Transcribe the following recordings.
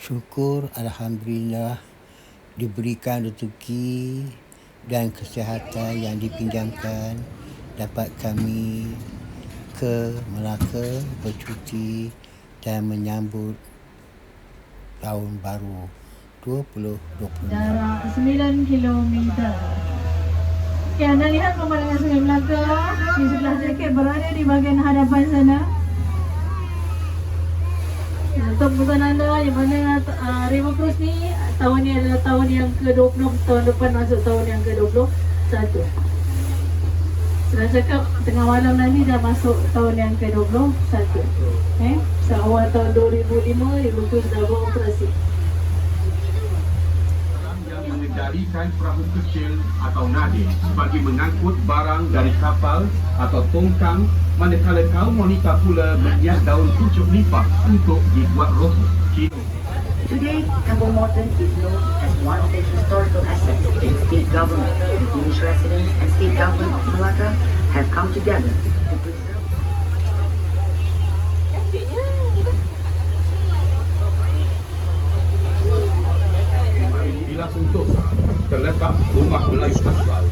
Syukur Alhamdulillah diberikan rezeki dan kesihatan yang dipinjamkan dapat kami ke Melaka bercuti dan menyambut tahun baru 2020. Jarak 9 kilometer. Okey, anda lihat pemandangan Sungai Melaka di sebelah jaket berada di bahagian hadapan sana. Untuk pesan anda yang mana River Cruise ni tahun ni adalah tahun yang ke-20, tahun depan masuk tahun yang ke-21. Sudah cakap tengah malam nanti dah masuk tahun yang ke-21. Seawal tahun 2005 River Cruise dah beroperasi. Mengendalikan perahu kecil atau nadir bagi mengangkut barang dari kapal atau tongkang, manakala kaum wanita pula melihat daun pucuk nipah untuk dibuat roti. Today, Kampung Morton is known as one of the historical assets of the state government. The English residents and state government of Melaka have come together to preserve. Bila Sentosa terletak rumah Melayu asal.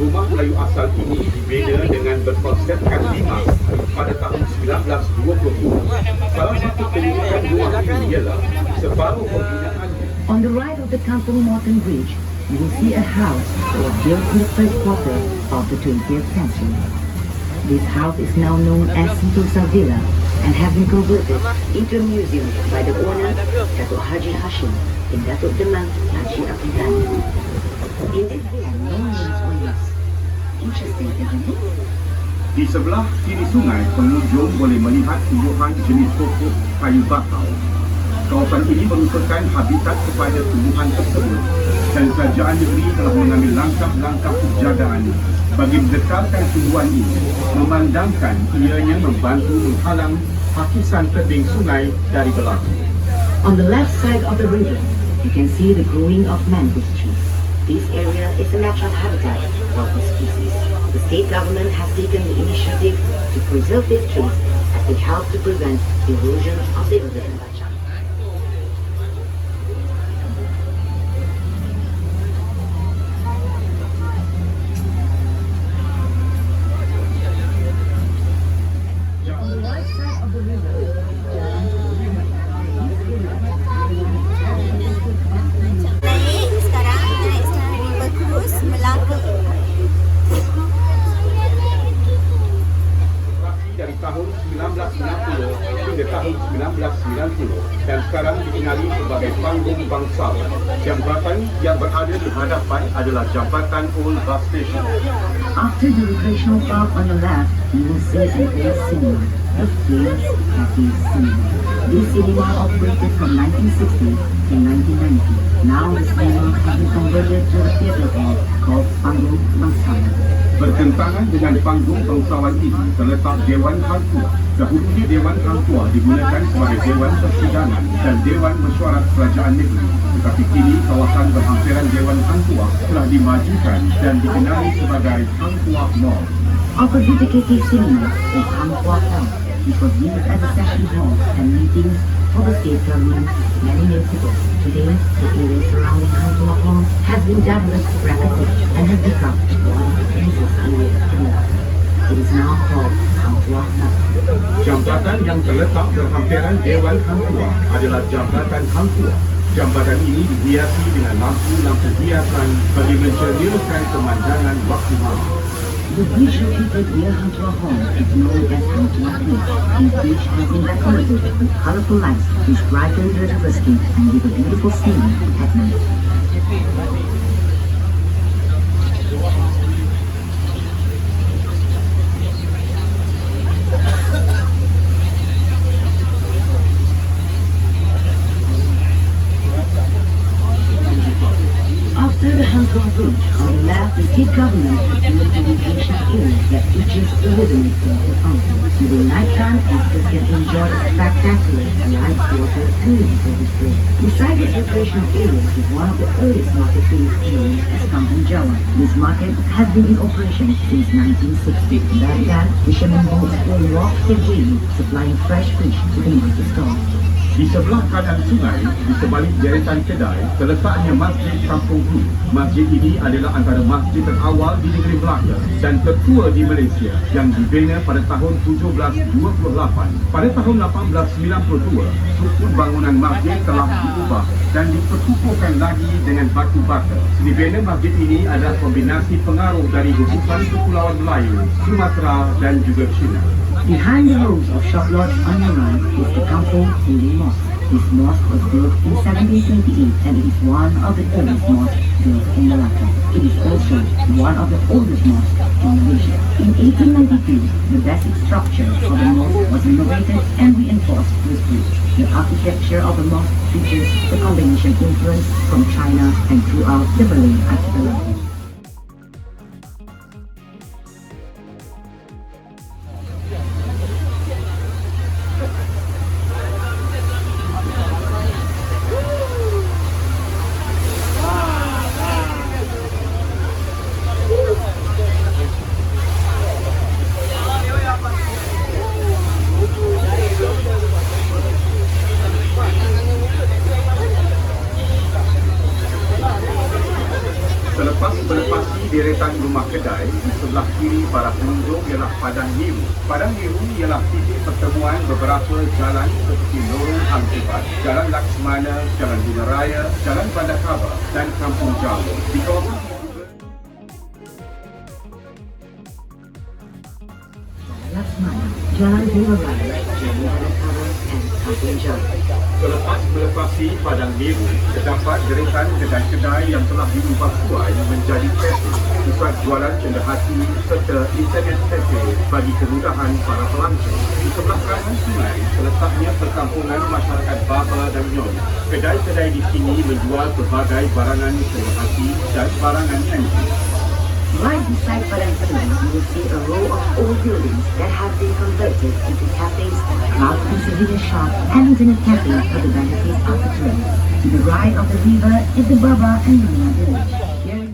Rumah Melayu asal ini dibina dengan berkonsepkan limas pada tahun 1920. Salah satu keunikan rumah ini ialah separuh pembinaan. On the right of the Kampung Morton Bridge, you will see a house that was built in the first quarter of the 20th century. This house is now known as Sentosa Villa and has been converted into a museum by the owner, Datuk Haji Hashim, in Datuk Demang Haji Abdullah. In this villa, no names were used. Interesting, isn't it? Di sebelah kiri sungai, pengunjung boleh melihat tumbuhan jenis pokok kayu bakau. Kawasan ini merupakan habitat kepada tumbuhan tersebut dan kerajaan negeri telah mengambil langkah-langkah penjagaan bagi mendekalkan tumbuhan ini, memandangkan ianya membantu menghalang hakisan tebing sungai dari berlaku. On the left side of the river, you can see the growing of mangrove trees. This area is a natural habitat for the species. The state government has taken the initiative to preserve these trees as they help to prevent erosion of the river. Dari tahun 1960 hingga tahun 1990 dan sekarang dikenali sebagai panggung bangsawan. Jambatan yang berada di hadapan adalah Jambatan Old Bus Station. After the recreational park on the left, you will see an old cinema, the Flames Cafe Cinema. This cinema operated from 1960 to 1990. Now the cinema has been converted to a theatre hall called Panggung Bangsawan. Bertentangan dengan panggung bangsawan ini terletak Dewan Hang Tuah. Dahulu Dewan Hang Tuah digunakan sebagai Dewan Persidangan dan Dewan Mesyuarat Kerajaan Negeri. Tetapi kini kawasan berhampiran Dewan Hang Tuah telah dimajukan dan dikenali sebagai Hang Tuah Mall. Opposite the KK Cinema is Hang Tuah Hall, which was used as a session hall and meetings for the state government many years ago. Today, the area surrounding Hang Tuah Hall has been developed rapidly and has become one of the busiest areas in Melaka. It is now called Hang Tuah Mall. Jambatan yang terletak berhampiran Dewan Hang Tuah adalah Jambatan Hang Tuah. Jambatan ini dihiasi dengan lampu-lampu hiasan bagi menceriakan pemandangan waktu malam. The bridge located near Hang Tuah Hall is known as Hang Tuah Bridge. This bridge has been decorated with colorful lights which brighten the river scape and give a beautiful scene at night. After the Hang Tuah Bridge, on the left, the state government has built a recreational area that features a rhythmic water fountain. During nighttime, visitors can enjoy a spectacular light water and musical display. Beside this recreational area is one of the earliest market-based areas as Kampung Jawa. This market has been in operation since 1960. Back then, fishermen boats were locked in daily, supplying fresh fish to the market stall. Di sebelah kanan sungai, di sebalik deretan kedai, terletaknya Masjid Kampung Hulu. Masjid ini adalah antara masjid terawal di negeri Melaka dan tertua di Malaysia yang dibina pada tahun 1728. Pada tahun 1892, sukun bangunan masjid telah diubah dan diperkukuhkan lagi dengan batu bata. Dibina masjid ini adalah kombinasi pengaruh dari gugusan Kepulauan Melayu, Sumatera dan juga China. Behind the rows of shop lots on your right is the Kampung Hulu Mosque. This mosque was built in 1728 and it is one of the oldest mosques built in Malacca. It is also one of the oldest mosques in Malaysia. In 1892, the basic structure of the mosque was renovated and reinforced with brick. The architecture of the mosque features the combination influence from China and throughout the Malay archipelago. Selepas melepasi deretan rumah kedai, di sebelah kiri para pengunjung ialah Padang Biru. Padang Biru ialah titik pertemuan beberapa jalan seperti Lorong Al-Kibat, Jalan Laksmana, Jalan Bunga Raya, Jalan Bandar Kaba dan Kampung Jawa. Di kawasan Laksmana, Jalan Bunga Raya, Jalan Bandar Kaba and Kampung Jawa. Selepas melepasi Padang Biru, terdapat deretan kedai-kedai yang telah diubah suai menjadi kafe, pusat jualan cenderhati serta internet kafe bagi kemudahan para pelancong. Di sebelah kanan sungai terletaknya perkampungan masyarakat Baba dan Nyon. Kedai-kedai di sini menjual pelbagai barangan cenderhati dan barangan antik. Right beside Padang Sungai, you will see a row of old buildings that have been converted into cafes, cloud and souvenir shop, and internet cafe for the benefit of the tourists. To the right of the river is the Baba and Luna village. Here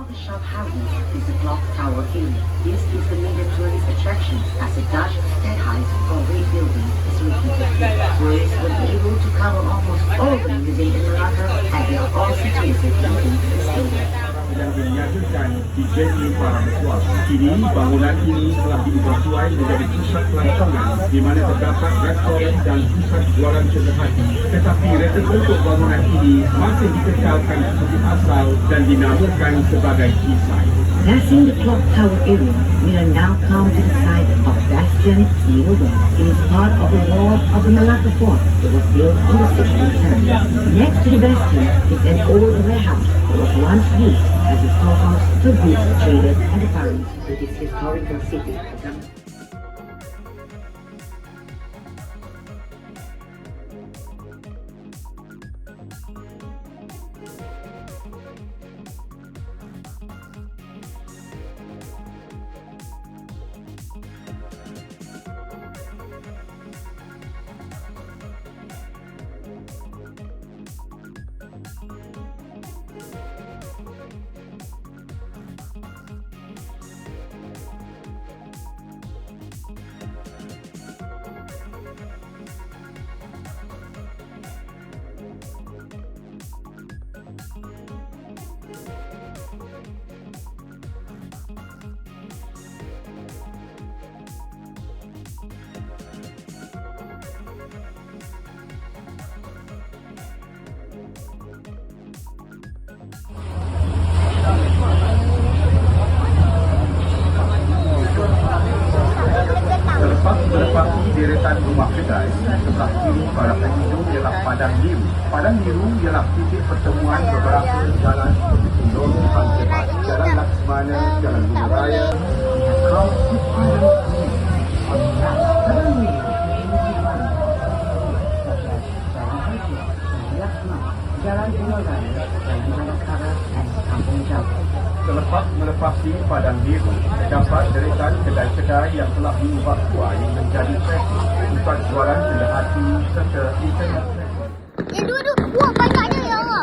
of the shop houses is the clock tower area. This is the major tourist attraction as a Dutch staircase or great building is repeated. Tourists will be able to cover almost all the museums in Malacca as they are all situated within the area. Yang dinyatakan di Jetty para berkuasa. Kini bangunan ini telah diubah suai menjadi pusat pelancongan di mana terdapat restoran dan pusat jualan cenderhati. Tetapi reta bentuk bangunan ini masih dikekalkan seperti asal dan dinamakan sebagai kisai. Passing the clock tower area, we are now come to the site of Bastion Silver. It is part of the wall of the Malacca Fort that was built in the 16th century. Next to the bastion is an old warehouse that was once used as a storehouse for goods traded and the foreign to this historical city. Melepasi deretan rumah kedai, sebelah kiri para pengunjung ialah Padang Biru. Padang Biru ialah titik pertemuan beberapa jalan seperti Lorong Al-Kibat, Jalan Laksmana, Jalan Bunga Raya. Jalan Bunga Raya, Jalan Bandar Kaba and Kampung Jawa. Selepas melepasi Padang Biru, terdapat deretan kedai-kedai yang telah diubah suai menjadi kafe, pusat jualan cenderhati serta internet. Yang dua-dua, wah banyaknya ya Allah.